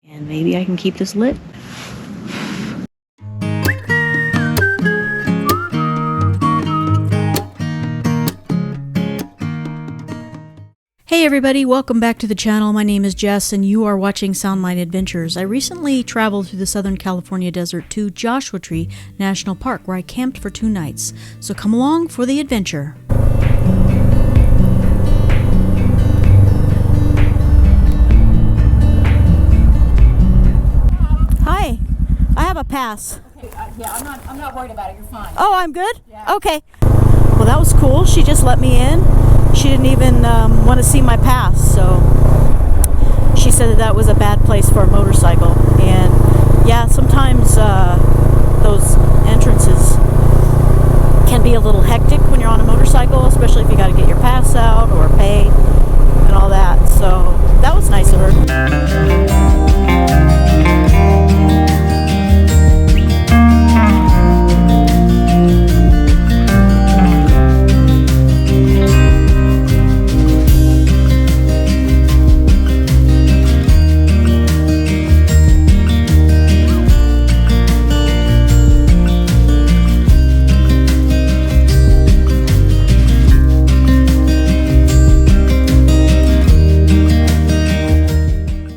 And maybe I can keep this lit. Hey everybody, welcome back to the channel. My name is Jess and you are watching Soundline Adventures. I recently traveled through the Southern California desert to Joshua Tree National Park where I camped for 2 nights. So come along for the adventure. Hi, I have a pass. Okay, yeah, I'm not worried about it. You're fine. Oh, I'm good? Yeah. Okay. Well, that was cool. She just let me in. She didn't even want to see my pass, so she said that was a bad place for a motorcycle. And yeah, sometimes those entrances can be a little hectic when you're on a motorcycle, especially if you got to get your pass out or pay and all that. So that was nice of her.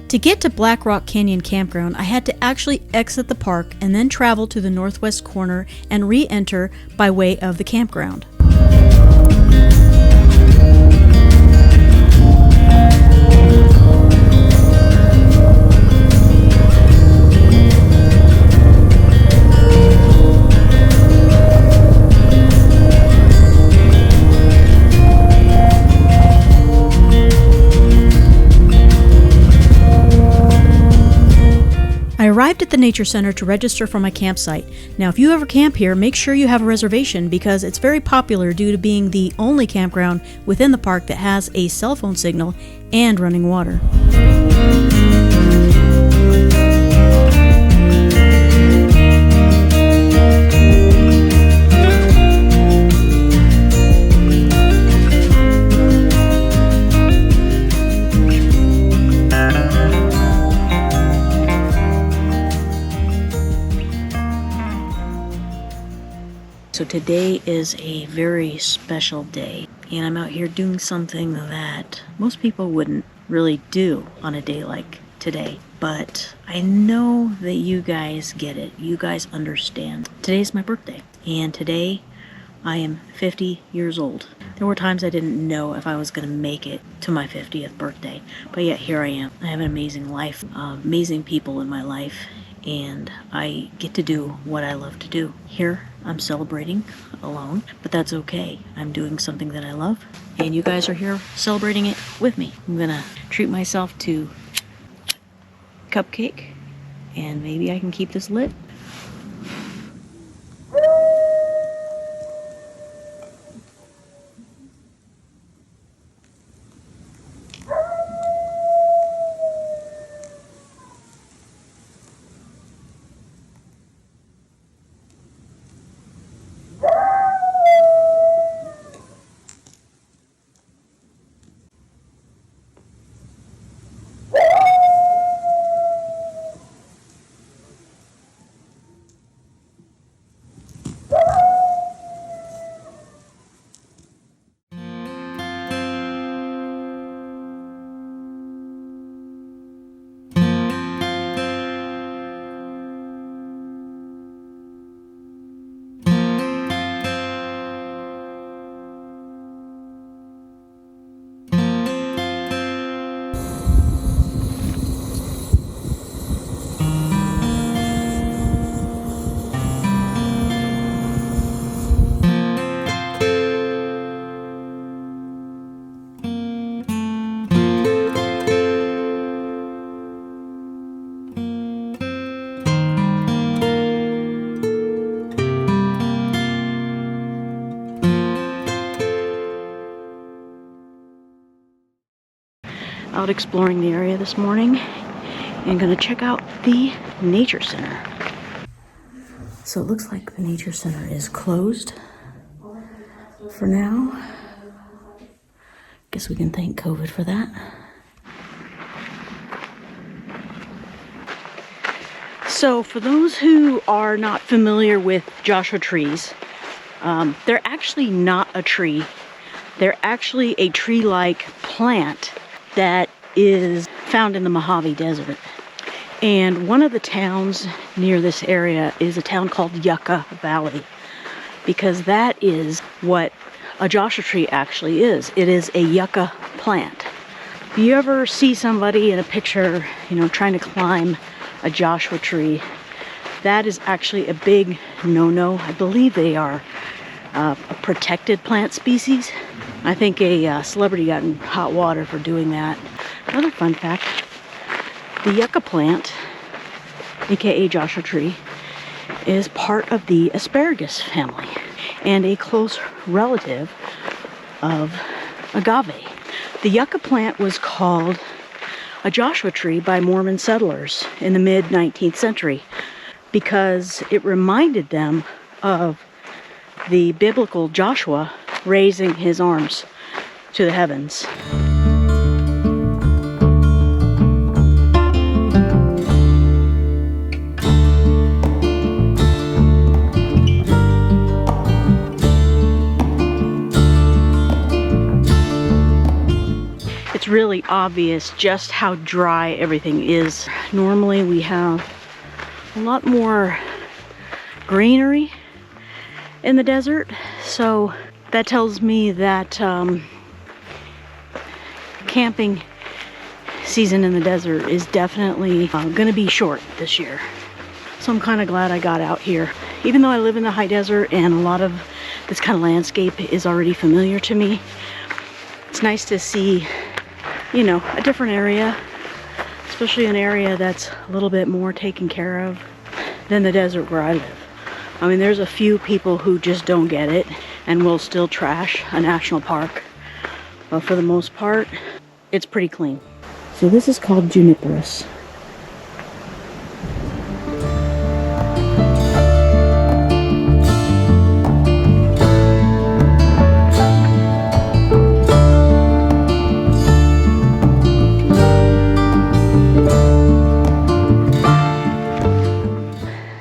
To get to Blackrock Canyon Campground, I had to actually exit the park and then travel to the northwest corner and re-enter by way of the campground. I arrived at the Nature Center to register for my campsite. Now, if you ever camp here, make sure you have a reservation because it's very popular due to being the only campground within the park that has a cell phone signal and running water. So today is a very special day, and I'm out here doing something that most people wouldn't really do on a day like today. But I know that you guys get it. You guys understand. Today's my birthday, and today I am 50 years old. There were times I didn't know if I was going to make it to my 50th birthday, but yet here I am. I have an amazing life, amazing people in my life, and I get to do what I love to do. Here, I'm celebrating alone, but that's okay. I'm doing something that I love, and you guys are here celebrating it with me. I'm gonna treat myself to cupcake, and maybe I can keep this lit. Out exploring the area this morning and gonna check out the Nature Center. So it looks like the Nature Center is closed for now. Guess we can thank COVID for that. So for those who are not familiar with Joshua trees, they're actually not a tree. They're actually a tree-like plant that is found in the Mojave Desert. And one of the towns near this area is a town called Yucca Valley, because that is what a Joshua tree actually is. It is a yucca plant. If you ever see somebody in a picture, you know, trying to climb a Joshua tree, that is actually a big no-no. I believe they are a protected plant species. I think a celebrity got in hot water for doing that. Another fun fact, the yucca plant, aka Joshua tree, is part of the asparagus family and a close relative of agave. The yucca plant was called a Joshua tree by Mormon settlers in the mid-19th century because it reminded them of the biblical Joshua raising his arms to the heavens. It's really obvious just how dry everything is. Normally we have a lot more greenery in the desert, so that tells me that camping season in the desert is definitely gonna be short this year. So I'm kind of glad I got out here. Even though I live in the high desert and a lot of this kind of landscape is already familiar to me, it's nice to see, you know, a different area, especially an area that's a little bit more taken care of than the desert where I live. I mean, there's a few people who just don't get it and will still trash a national park, but for the most part, it's pretty clean. So this is called juniperus.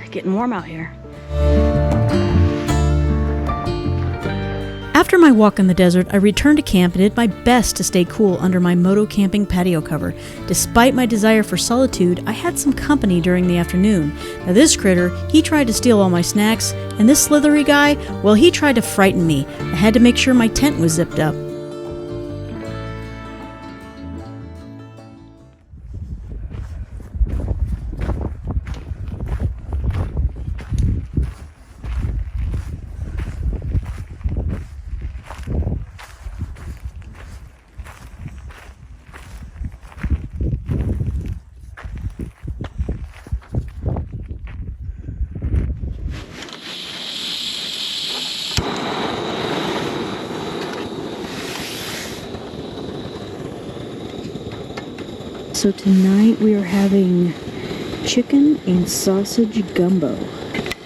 Getting warm out here. After my walk in the desert, I returned to camp and did my best to stay cool under my Motocamping patio cover. Despite my desire for solitude, I had some company during the afternoon. Now this critter, he tried to steal all my snacks, and this slithery guy, well, he tried to frighten me. I had to make sure my tent was zipped up. So tonight we are having chicken and sausage gumbo.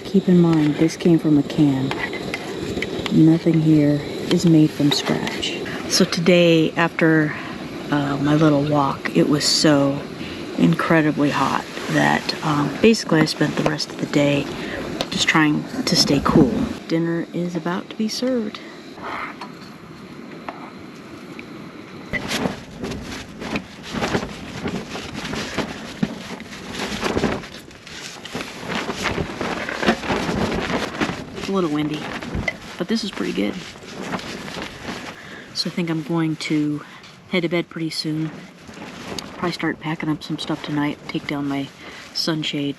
Keep in mind, this came from a can. Nothing here is made from scratch. So today, after my little walk, it was so incredibly hot that basically I spent the rest of the day just trying to stay cool. Dinner is about to be served. A little windy, but this is pretty good. So I think I'm going to head to bed pretty soon. Probably start packing up some stuff tonight, take down my sunshade,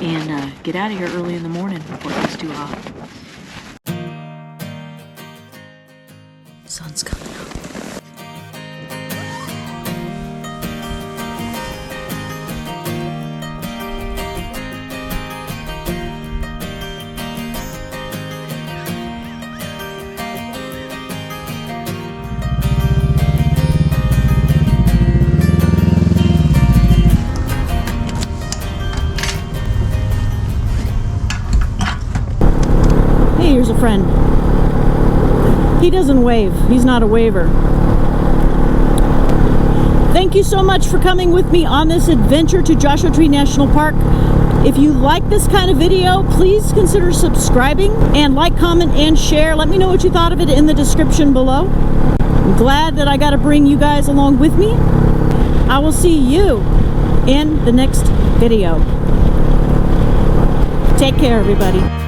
and get out of here early in the morning before it gets too hot. Sun's coming up. Here's a friend. He doesn't wave. He's not a waver. Thank you so much for coming with me on this adventure to Joshua Tree National Park. If you like this kind of video, please consider subscribing and like, comment, and share. Let me know what you thought of it in the description below. I'm glad that I got to bring you guys along with me. I will see you in the next video. Take care, everybody.